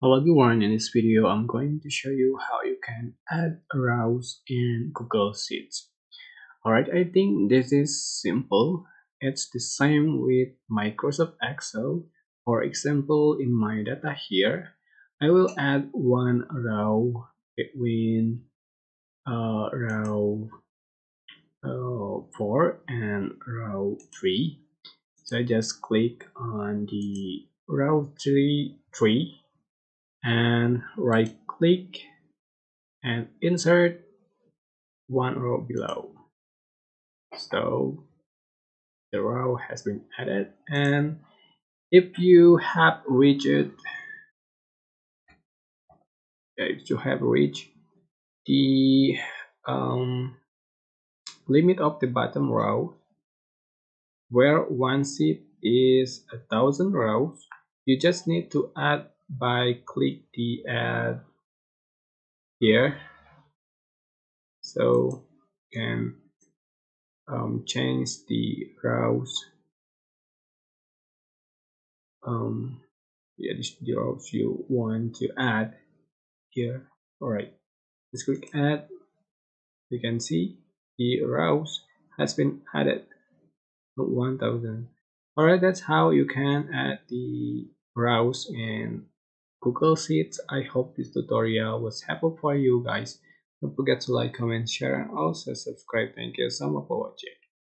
Hello everyone, in this video I'm going to show you how you can add rows in Google Sheets. Alright, I think this is simple. It's the same with Microsoft Excel. For example, in my data here, I will add one row between row 4 and row 3. So I just click on the row 3 and right click and insert one row below. So the row has been added, and if you have reached the um, limit of the bottom row, where one sheet is 1,000 rows, you just need to add by click the add here. So you can change the rows, the rows you want to add here. Alright, just click add. You can see the rows has been added to 1000. Alright, that's how you can add the rows in Google Sheets. I hope this tutorial was helpful for you guys. Don't forget to like, comment, share, and also subscribe. Thank you so much for watching.